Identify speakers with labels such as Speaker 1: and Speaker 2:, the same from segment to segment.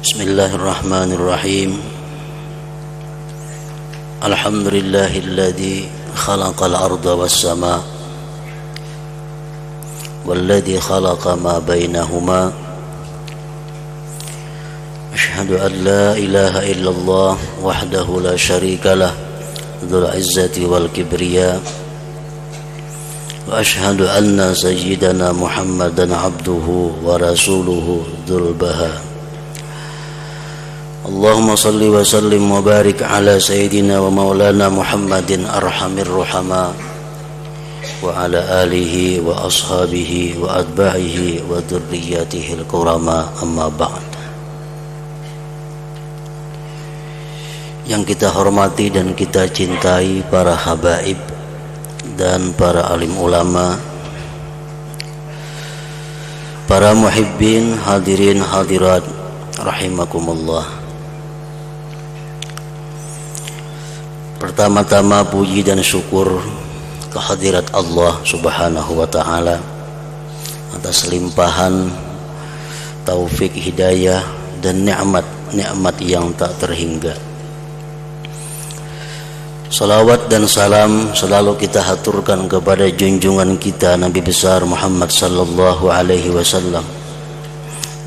Speaker 1: Bismillahirrahmanirrahim. Alhamdulillahilladzi khalaqal arda was sama walladzi khalaqa ma bainahuma. Asyhadu an la ilaha illallah wahdahu la syarika lah dzul izzati wal kibriya wa asyhadu anna sayyidana Muhammadan abduhu wa rasuluhu dzul baha. Allahumma salli wa sallim wa barik ala sayyidina wa maulana Muhammadin arhamir ruhama wa ala alihi wa ashabihi wa atba'ihi wa dzurriyyatihi al-kurama, amma ba'd. Yang kita hormati dan kita cintai para habaib dan para alim ulama, para muhibbin, hadirin hadirat rahimakumullah. Pertama-tama puji dan syukur kehadirat Allah Subhanahu wa ta'ala atas limpahan taufik hidayah dan nikmat yang tak terhingga. Salawat dan salam selalu kita haturkan kepada junjungan kita Nabi besar Muhammad sallallahu alaihi wasallam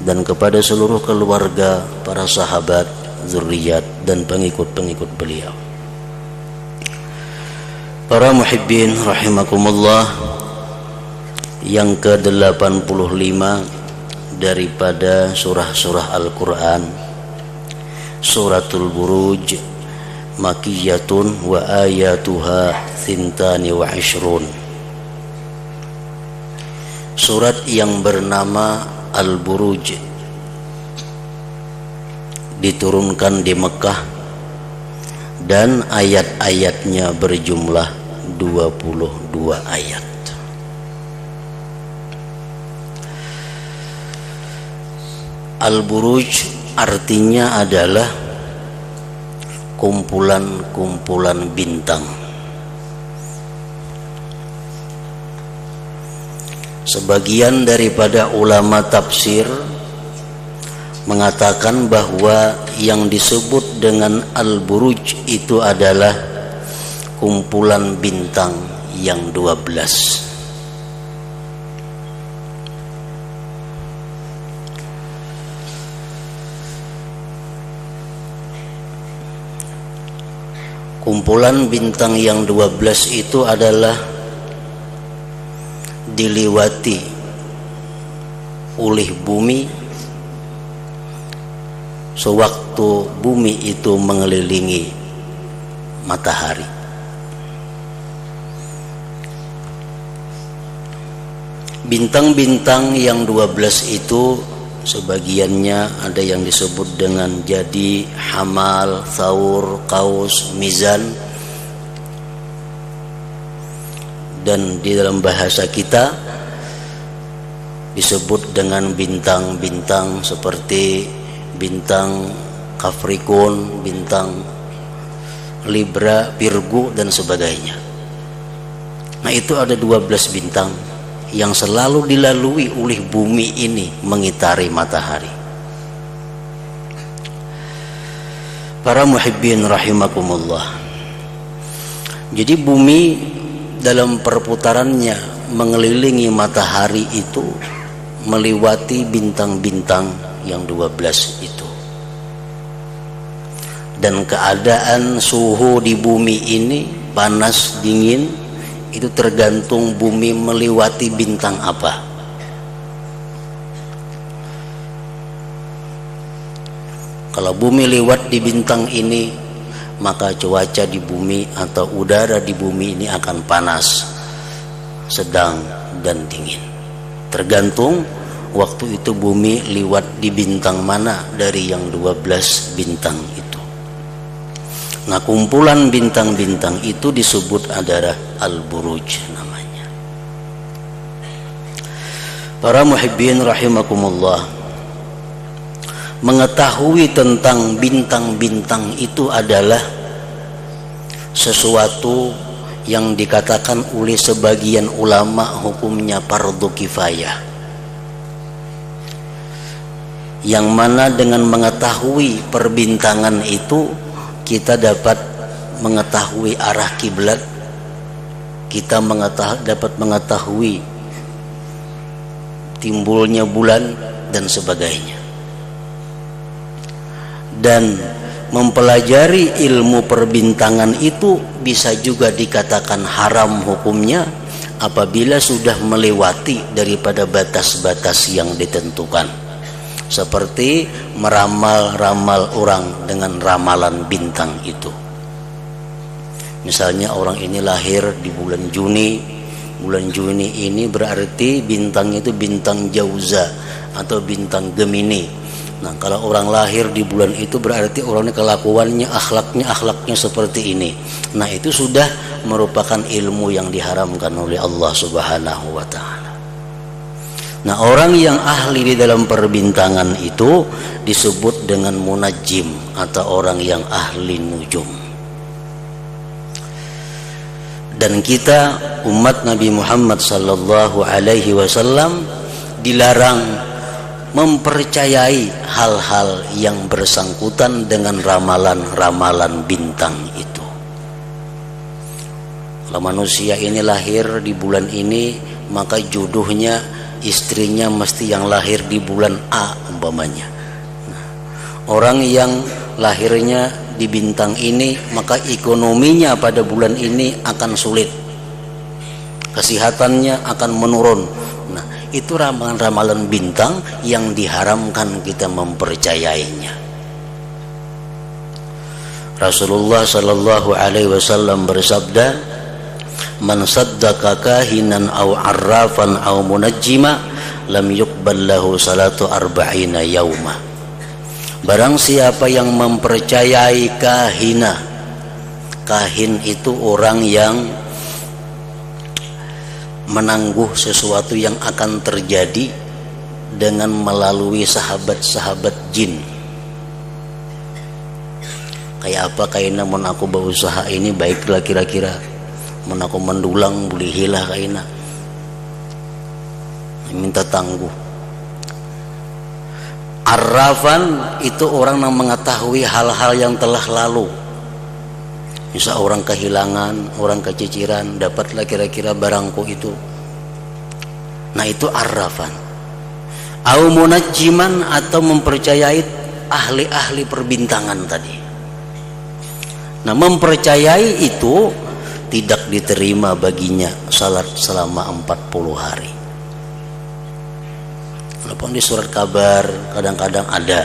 Speaker 1: dan kepada seluruh keluarga, para sahabat, zuriat dan pengikut-pengikut beliau. Para muhibbin rahimakumullah, yang ke-85 daripada surah-surah Al-Quran, Suratul Buruj, Makiyatun wa ayatuha thintani wa ishrun. Surat yang bernama Al-Buruj diturunkan di Mekah dan ayat-ayatnya berjumlah 22 ayat. Al-Buruj artinya adalah kumpulan-kumpulan bintang. Sebagian daripada ulama tafsir mengatakan bahwa yang disebut dengan Al-Buruj itu adalah kumpulan bintang yang 12. Kumpulan bintang yang 12 itu adalah diliwati oleh bumi sewaktu bumi itu mengelilingi matahari. Bintang-bintang yang 12 itu sebagiannya ada yang disebut dengan Jadi, Hamal, Thaur, Qaus, Mizan, dan di dalam bahasa kita disebut dengan bintang-bintang seperti bintang Capricorn, bintang Libra, Virgo dan sebagainya. Nah, itu ada 12 bintang yang selalu dilalui oleh bumi ini mengitari matahari. Para muhibbin rahimakumullah, jadi bumi dalam perputarannya mengelilingi matahari itu melewati bintang-bintang yang 12 itu. Dan keadaan suhu di bumi ini panas, dingin, itu tergantung bumi melewati bintang apa. Kalau bumi lewat di bintang ini, maka cuaca di bumi atau udara di bumi ini akan panas, sedang dan dingin. Tergantung waktu itu bumi lewat di bintang mana dari yang 12 bintang itu. Nah, kumpulan bintang-bintang itu disebut adalah Al-Buruj namanya. Para muhibbin rahimakumullah, mengetahui tentang bintang-bintang itu adalah sesuatu yang dikatakan oleh sebagian ulama hukumnya fardu kifayah. yang mana dengan mengetahui perbintangan itu kita dapat mengetahui arah kiblat, kita dapat mengetahui timbulnya bulan dan sebagainya. Dan mempelajari ilmu perbintangan itu bisa juga dikatakan haram hukumnya apabila sudah melewati daripada batas-batas yang ditentukan, seperti meramal-ramal orang dengan ramalan bintang itu. Misalnya orang ini lahir di bulan Juni, bulan Juni ini berarti bintangnya itu bintang Jauza atau bintang Gemini. Nah, kalau orang lahir di bulan itu berarti orangnya kelakuannya, akhlaknya seperti ini. Nah, itu sudah merupakan ilmu yang diharamkan oleh Allah Subhanahu wa taala. Nah, orang yang ahli di dalam perbintangan itu disebut dengan munajjim atau orang yang ahli nujum. Dan kita umat Nabi Muhammad sallallahu alaihi wasallam dilarang mempercayai hal-hal yang bersangkutan dengan ramalan-ramalan bintang itu. Kalau manusia ini lahir di bulan ini, maka jodohnya istrinya mesti yang lahir di bulan A umpamanya. Nah, orang yang lahirnya di bintang ini, maka ekonominya pada bulan ini akan sulit, kesehatannya akan menurun. Nah, itu ramalan-ramalan bintang yang diharamkan kita mempercayainya. Rasulullah sallallahu alaihi wasallam bersabda, "Man saddaqa kahinan aw arrafan aw munajjima lam yuqbal lahu salatu arba'ina yauma." Barang siapa yang mempercayai kahina, kahin itu orang yang menangguh sesuatu yang akan terjadi dengan melalui sahabat-sahabat jin. Kayak apa kaina mun aku berusaha ini baiklah kira-kira, mun aku mendulang boleh hilah kaina, minta tangguh. Arrafan itu orang yang mengetahui hal-hal yang telah lalu. Misal orang kehilangan, orang keciciran, dapatlah kira-kira barangku itu. Nah, itu arrafan. Au munajjiman atau mempercayai ahli-ahli perbintangan tadi. Nah, mempercayai itu tidak diterima baginya salat selama 40 hari. Walaupun di surat kabar kadang-kadang ada,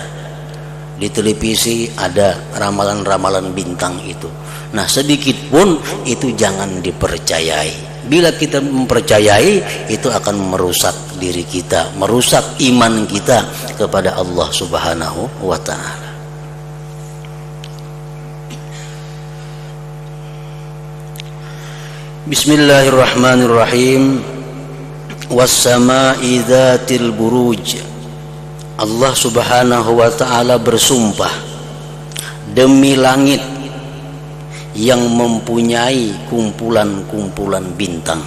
Speaker 1: di televisi ada ramalan-ramalan bintang itu. Nah, sedikit pun itu jangan dipercayai. Bila kita mempercayai, itu akan merusak diri kita, merusak iman kita kepada Allah Subhanahu wa taala. Bismillahirrahmanirrahim. Was-sama'i dzatil buruj. Allah Subhanahu wa taala bersumpah demi langit yang mempunyai kumpulan-kumpulan bintang,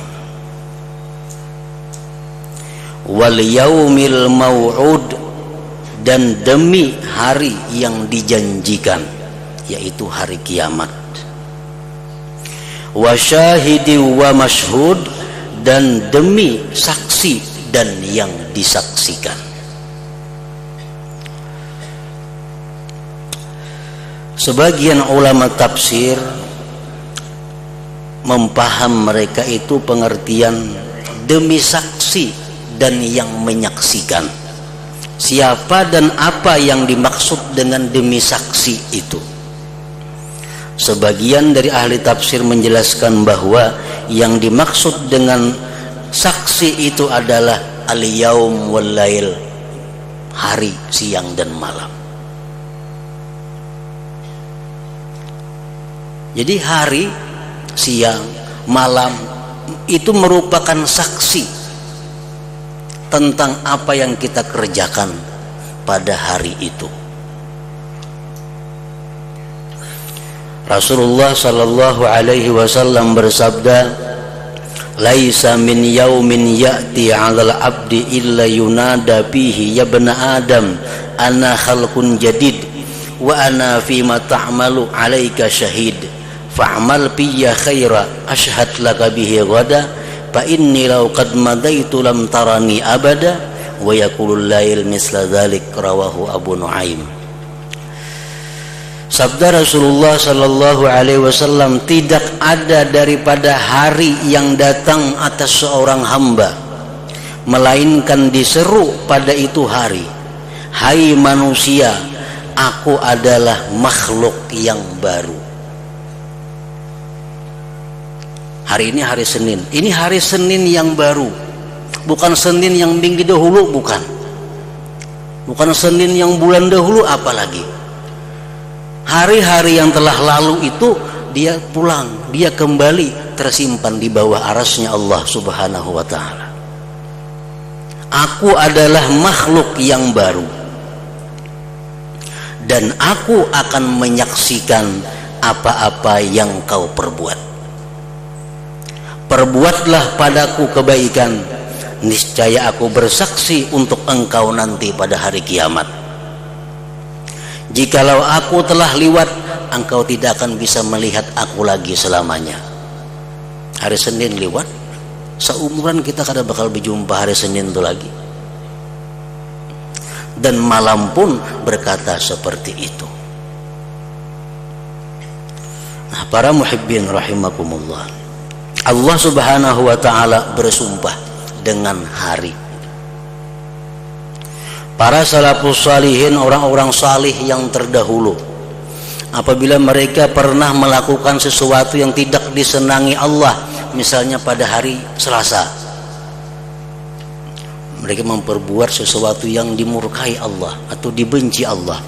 Speaker 1: wal yaumil mau'ud, dan demi hari yang dijanjikan, yaitu hari kiamat, wa syahidi wa mashhud, dan demi saksi dan yang disaksikan. Sebagian ulama tafsir mempaham mereka itu pengertian demi saksi dan yang menyaksikan. Siapa dan apa yang dimaksud dengan demi saksi itu? Sebagian dari ahli tafsir menjelaskan bahwa yang dimaksud dengan saksi itu adalah al-yaum wal lail, hari, siang dan malam. Jadi hari, siang, malam itu merupakan saksi tentang apa yang kita kerjakan pada hari itu. Rasulullah sallallahu alaihi wasallam bersabda, "Laisa min yaumin ya'ti 'alal 'abdi illa yunada fihi ya bani Adam ana khalqun jadid wa ana fima ta'malu alaika syahid fa'amal fiyya khaira ashhad laka bihi ghada fa inni law qad madaitu lam tarani abada wa yaqulul lail misla dzalik rawahu Abu Nuaim. Sabda Rasulullah sallallahu alaihi wasallam, tidak ada daripada hari yang datang atas seorang hamba melainkan diseru pada itu hari, hai manusia, aku adalah makhluk yang baru. Hari ini hari Senin, ini hari Senin yang baru, bukan Senin yang minggu dahulu, bukan Senin yang bulan dahulu, apalagi hari-hari yang telah lalu itu dia pulang, dia kembali tersimpan di bawah arasnya Allah subhanahu wa ta'ala. Aku adalah makhluk yang baru dan aku akan menyaksikan apa-apa yang kau perbuat. Perbuatlah padaku kebaikan, niscaya aku bersaksi untuk engkau nanti pada hari kiamat. Jikalau aku telah liwat, engkau tidak akan bisa melihat aku lagi selamanya. Hari Senin liwat, seumuran kita kada bakal berjumpa hari Senin itu lagi. Dan malam pun berkata seperti itu. Nah, para muhibbin rahimakumullah, Allah subhanahu wa ta'ala bersumpah dengan hari. Para salafus salihin, orang-orang salih yang terdahulu, apabila mereka pernah melakukan sesuatu yang tidak disenangi Allah, misalnya pada hari Selasa, mereka memperbuat sesuatu yang dimurkai Allah atau dibenci Allah.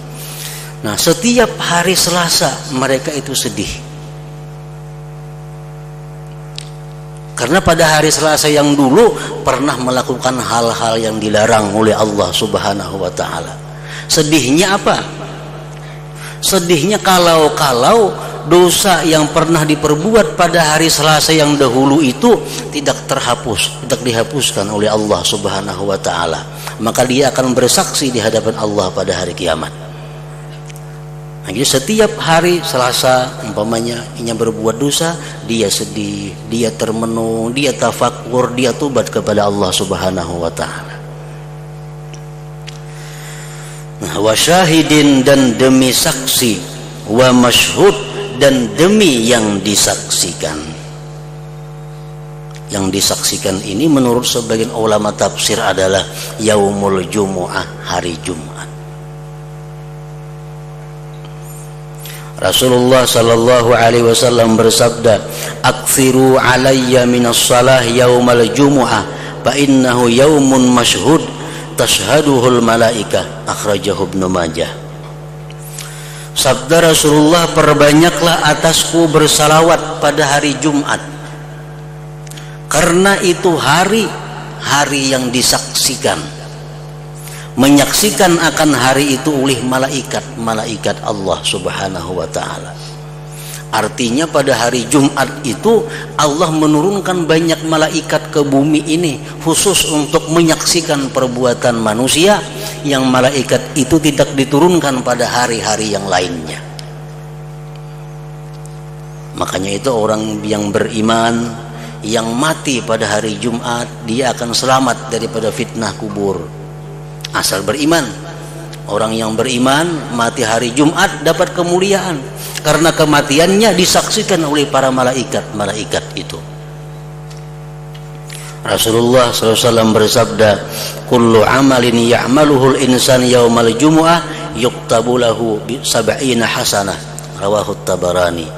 Speaker 1: Nah, setiap hari Selasa mereka itu sedih, karena pada hari Selasa yang dulu pernah melakukan hal-hal yang dilarang oleh Allah subhanahu wa ta'ala. Sedihnya apa? Sedihnya kalau dosa yang pernah diperbuat pada hari Selasa yang dahulu itu tidak dihapuskan oleh Allah subhanahu wa ta'ala. Maka dia akan bersaksi di hadapan Allah pada hari kiamat. Nah, jadi setiap hari Selasa umpamanya ia berbuat dosa, dia sedih, dia termenung, dia tafakur, dia tobat kepada Allah subhanahu wa ta'ala. Nah, wa syahidin, dan demi saksi, wa masyhud, dan demi yang disaksikan. Yang disaksikan ini menurut sebagian ulama tafsir adalah yaumul jumu'ah, hari Jumat. Rasulullah sallallahu alaihi wasallam bersabda, "Aktsiru alayya minas shalah yaumal jumu'ah fa innahu yaumun masyhud tashhaduhul malaikah." Akhrajahu Ibnu Majah. Sabda Rasulullah, perbanyaklah atasku bersalawat pada hari Jumat, karena itu hari yang disaksikan, menyaksikan akan hari itu oleh malaikat Allah subhanahu wa ta'ala. Artinya pada hari Jumat itu Allah menurunkan banyak malaikat ke bumi ini khusus untuk menyaksikan perbuatan manusia, yang malaikat itu tidak diturunkan pada hari-hari yang lainnya. Makanya itu orang yang beriman yang mati pada hari Jumat, dia akan selamat daripada fitnah kubur, asal beriman. Orang yang beriman mati hari Jumat dapat kemuliaan karena kematiannya disaksikan oleh para malaikat itu. Rasulullah SAW bersabda, kullu amalin ya'maluhul insan yaumal jumu'ah yuktabu lahu sab'ina hasanah. Rawahu Tabarani.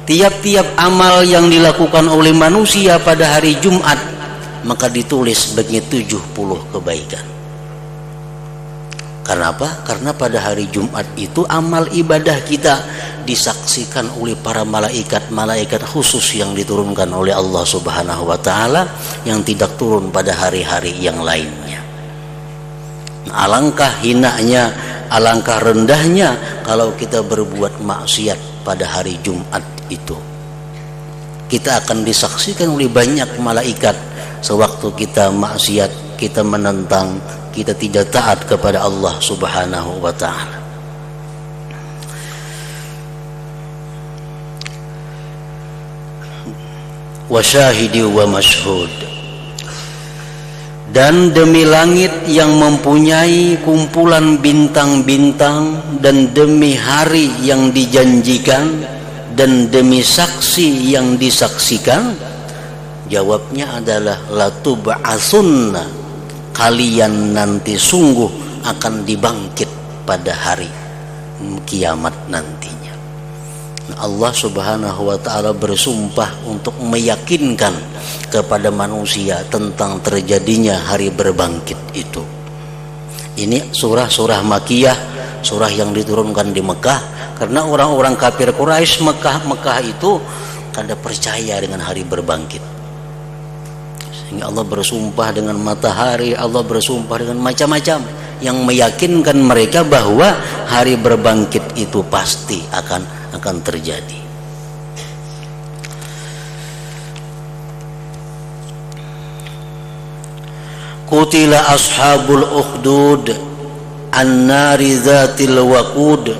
Speaker 1: Tiap-tiap amal yang dilakukan oleh manusia pada hari Jumat maka ditulis sebagai 70 kebaikan. Karena apa? Karena pada hari Jumat itu amal ibadah kita disaksikan oleh para malaikat khusus yang diturunkan oleh Allah Subhanahu wa taala, yang tidak turun pada hari-hari yang lainnya. Alangkah hinanya, alangkah rendahnya kalau kita berbuat maksiat pada hari Jumat itu. Kita akan disaksikan oleh banyak malaikat sewaktu kita maksiat kita menentang, kita tidak taat kepada Allah Subhanahu wa ta'ala. Wa syahidi wa mashhud, dan demi langit yang mempunyai kumpulan bintang-bintang, dan demi hari yang dijanjikan, dan demi saksi yang disaksikan. Jawabnya adalah latub'atsunna, kalian nanti sungguh akan dibangkit pada hari kiamat nantinya. Allah Subhanahu wa ta'ala bersumpah untuk meyakinkan kepada manusia tentang terjadinya hari berbangkit itu. Ini surah-surah Makkiyah, surah yang diturunkan di Mekah, karena orang-orang kafir Quraisy Mekah itu kada percaya dengan hari berbangkit. Sehingga Allah bersumpah dengan matahari, Allah bersumpah dengan macam-macam yang meyakinkan mereka bahwa hari berbangkit itu pasti akan terjadi. Qutila ashabul ukhdud an-nari dzatil waqud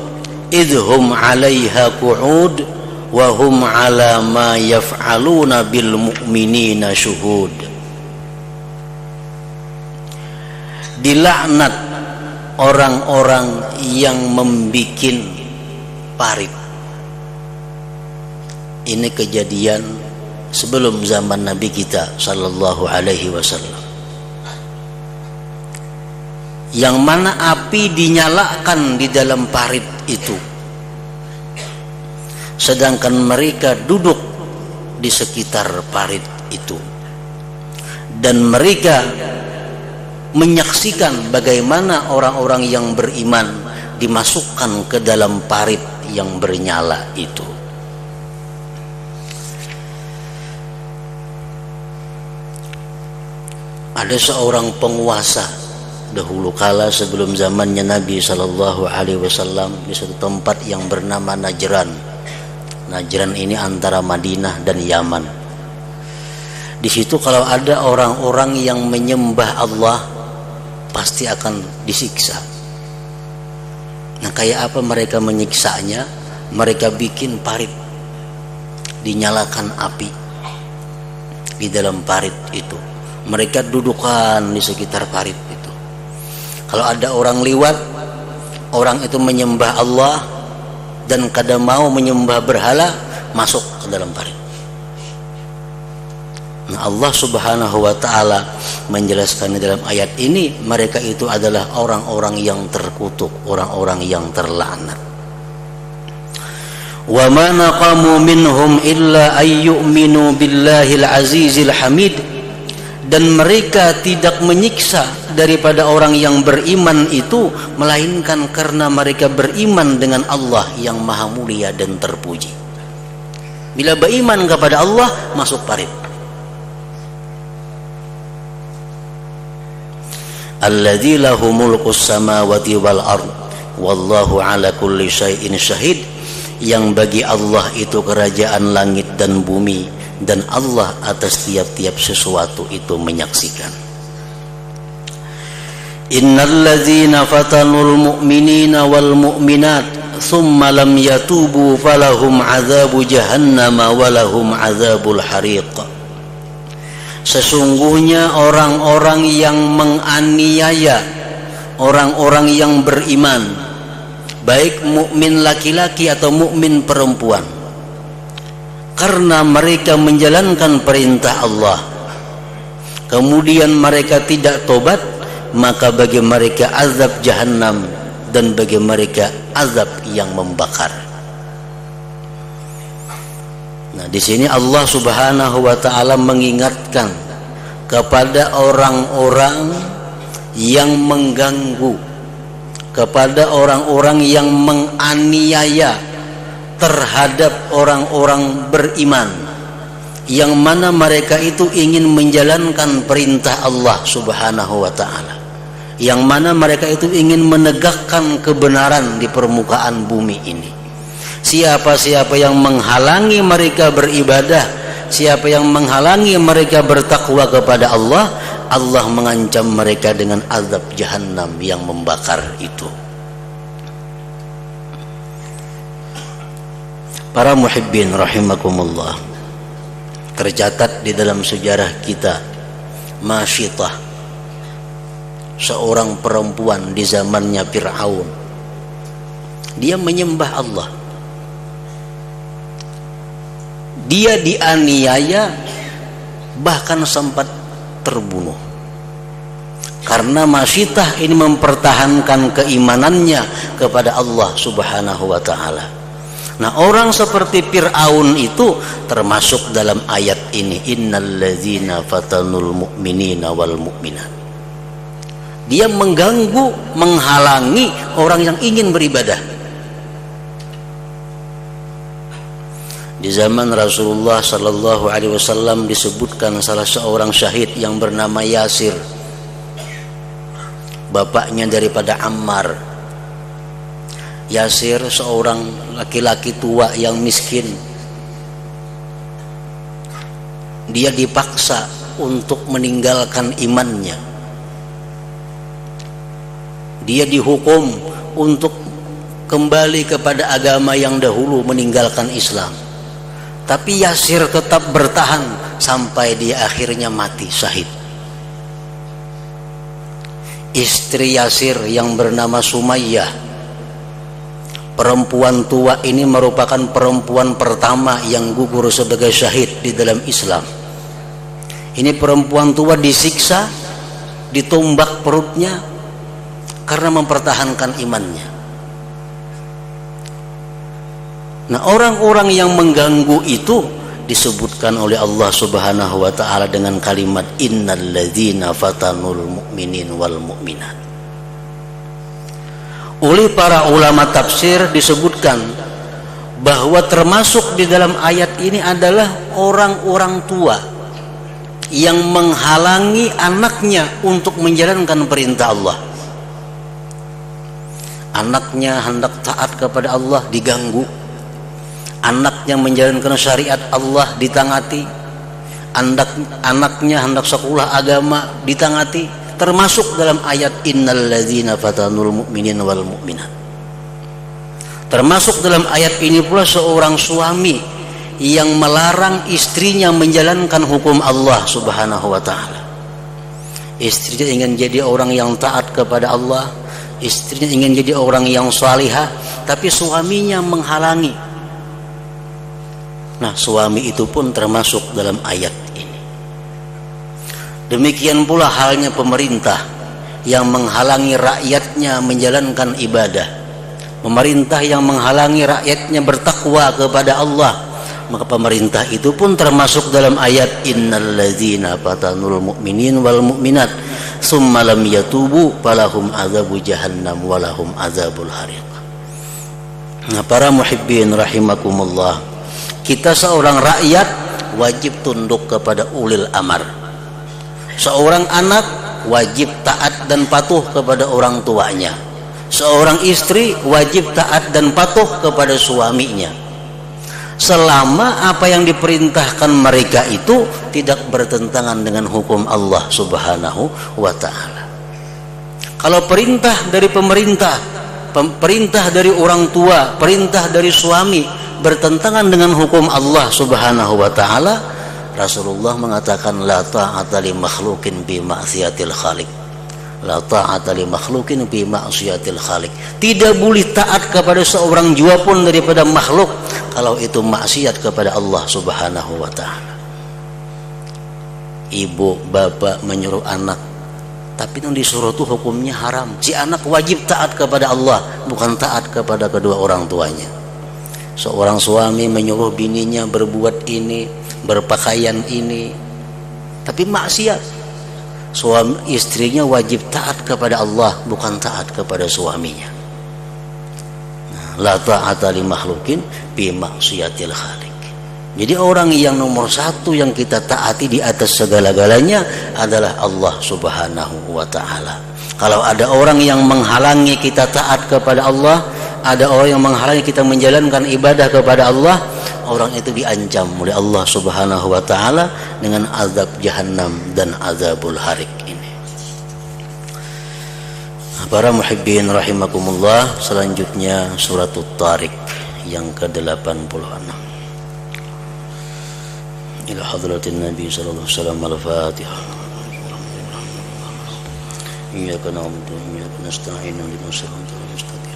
Speaker 1: idhum 'alaiha qu'ud wa hum 'ala ma yaf'aluna bil mu'minina syuhud. Dilaknat orang-orang yang membikin parit. Ini kejadian sebelum zaman Nabi kita sallallahu alaihi wasallam, yang mana api dinyalakan di dalam parit itu, sedangkan mereka duduk di sekitar parit itu, dan mereka menyaksikan bagaimana orang-orang yang beriman dimasukkan ke dalam parit yang bernyala itu. Ada seorang penguasa dahulu kala sebelum zamannya Nabi sallallahu alaihi wasallam di suatu tempat yang bernama Najran. Najran ini antara Madinah dan Yaman. Di situ kalau ada orang-orang yang menyembah Allah pasti akan disiksa. Nah, kayak apa mereka menyiksanya? Mereka bikin parit, dinyalakan api di dalam parit itu. Mereka dudukan di sekitar parit itu. Kalau ada orang liwat, orang itu menyembah Allah dan kada mau menyembah berhala, masuk ke dalam parit. Nah, Allah Subhanahu wa ta'ala menjelaskan di dalam ayat ini, mereka itu adalah orang-orang yang terkutuk, orang-orang yang terlaknat. Wa ma naqamu minhum illa ayyuminu billahil azizil hamid, dan mereka tidak menyiksa daripada orang yang beriman itu melainkan karena mereka beriman dengan Allah yang maha mulia dan terpuji. Bila beriman kepada Allah, masuk parit. Alladzi lahu mulkus samawati wal ard wallahu ala kulli syai'in syahid, yang bagi Allah itu kerajaan langit dan bumi, dan Allah atas tiap-tiap sesuatu itu menyaksikan. Innal ladzina fatanul mu'minina wal mu'minat thumma lam yatubu falahum adzabu jahannama walahum adzabul hariq. Sesungguhnya orang-orang yang menganiaya orang-orang yang beriman, baik mukmin laki-laki atau mukmin perempuan, karena mereka menjalankan perintah Allah, kemudian mereka tidak tobat, maka bagi mereka azab jahannam dan bagi mereka azab yang membakar. Nah, di sini Allah Subhanahu wa ta'ala mengingatkan kepada orang-orang yang mengganggu, kepada orang-orang yang menganiaya terhadap orang-orang beriman, yang mana mereka itu ingin menjalankan perintah Allah Subhanahu wa ta'ala, yang mana mereka itu ingin menegakkan kebenaran di permukaan bumi ini. Siapa-siapa yang menghalangi mereka beribadah, siapa yang menghalangi mereka bertakwa kepada Allah, Allah mengancam mereka dengan azab jahannam yang membakar itu. Para muhibbin rahimakumullah, tercatat di dalam sejarah kita Masyitah, seorang perempuan di zamannya Fir'aun. Dia menyembah Allah. Dia dianiaya, bahkan sempat terbunuh. Karena Masyitah ini mempertahankan keimanannya kepada Allah Subhanahu wa ta'ala. Nah, orang seperti Fir'aun itu termasuk dalam ayat ini, innalladzina fatanul mu'minina wal mu'minat. Dia mengganggu, menghalangi orang yang ingin beribadah. Di zaman Rasulullah sallallahu alaihi wasallam disebutkan salah seorang syahid yang bernama Yasir, bapaknya daripada Ammar. Yasir seorang laki-laki tua yang miskin. Dia dipaksa untuk meninggalkan imannya. Dia dihukum untuk kembali kepada agama yang dahulu, meninggalkan Islam. Tapi Yasir tetap bertahan sampai dia akhirnya mati syahid. Istri Yasir yang bernama Sumayyah, perempuan tua ini merupakan perempuan pertama yang gugur sebagai syahid di dalam Islam. Ini perempuan tua disiksa, ditumbak perutnya karena mempertahankan imannya. Nah, orang-orang yang mengganggu itu disebutkan oleh Allah Subhanahu wa ta'ala dengan kalimat innalladzina fatanul mu'minin wal mu'minat. Oleh para ulama tafsir disebutkan bahwa termasuk di dalam ayat ini adalah orang-orang tua yang menghalangi anaknya untuk menjalankan perintah Allah. Anaknya hendak taat kepada Allah diganggu, anaknya menjalankan syariat Allah ditangati, anaknya hendak sekolah agama ditangati. Termasuk dalam ayat innalladzina fatanul mu'minin wal mu'minat. Termasuk dalam ayat ini pula seorang suami yang melarang istrinya menjalankan hukum Allah Subhanahu wa ta'ala. Istrinya ingin jadi orang yang taat kepada Allah, istrinya ingin jadi orang yang salihah, tapi suaminya menghalangi. Nah, suami itu pun termasuk dalam ayat ini. Demikian pula halnya pemerintah yang menghalangi rakyatnya menjalankan ibadah, pemerintah yang menghalangi rakyatnya bertakwa kepada Allah, maka pemerintah itu pun termasuk dalam ayat innalladzina fatanul mu'minin wal mu'minat summa lam yatubu falahum adzabu jahannam walahum adzabul hariq. Nah, para muhibbin rahimakumullah, kita seorang rakyat wajib tunduk kepada ulil amar. Seorang anak wajib taat dan patuh kepada orang tuanya. Seorang istri wajib taat dan patuh kepada suaminya, selama apa yang diperintahkan mereka itu tidak bertentangan dengan hukum Allah Subhanahu wa ta'ala. Kalau perintah dari pemerintah, perintah dari orang tua, perintah dari suami bertentangan dengan hukum Allah Subhanahu wa ta'ala, Rasulullah mengatakan la ta'ata li makhlukin bi ma'siyatil khaliq. La ta'ata li makhlukin bi ma'siyatil khaliq. Tidak boleh taat kepada seorang jua pun daripada makhluk kalau itu maksiat kepada Allah Subhanahu wa ta'ala. Ibu bapak menyuruh anak, tapi yang disuruh itu hukumnya haram. Si anak wajib taat kepada Allah, bukan taat kepada kedua orang tuanya. Seorang suami menyuruh bininya berbuat ini, berpakaian ini, tapi maksiat. Suami istrinya wajib taat kepada Allah, bukan taat kepada suaminya. La ta'ata li makhlukin bi maksiatil khaliq. Jadi orang yang nomor satu yang kita taati di atas segala-galanya adalah Allah Subhanahu wa ta'ala. Kalau ada orang yang menghalangi kita taat kepada Allah, ada orang yang menghalangi kita menjalankan ibadah kepada Allah, orang itu diancam oleh Allah Subhanahu wa taala dengan azab Jahannam dan azabul harik ini. Para muhibbin rahimakumullah, selanjutnya suratul Tariq yang ke-86. Ila hadratin Nabi sallallahu alaihi wasallam, al-Fatihah. Iyyaka na'budu wa iyyaka nasta'in, ihdinas siratal mustaqim.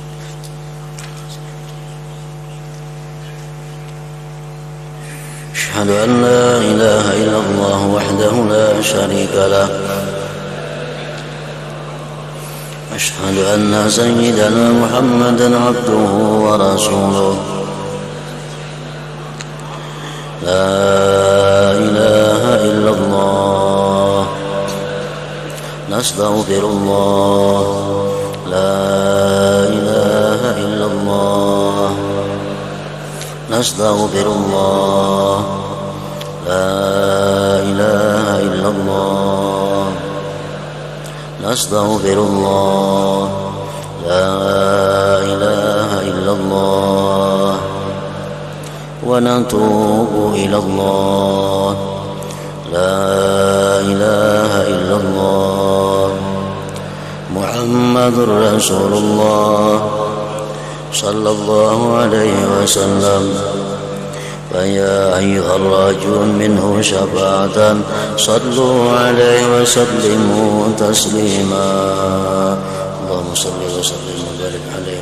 Speaker 1: Asyhadu an la ilaha illallah wahdahu la syarika lah. Asyhadu anna sayyidana Muhammadan abduhu wa rasuluh. La ilaha illallah. Nastaghfirullah. La ilaha illallah. Nastaghfirullah. La ilaha illallah. Nastaghfirullah. La ilaha illallah. Wa natubu ilallah. La ilaha illallah. Muhammadur Rasulullah sallallahu alaihi wasallam. فيا أيها الراجون منه شفاعة صلوا عليه وسلموا تسليما. اللهم صل وسلم وبارك عليه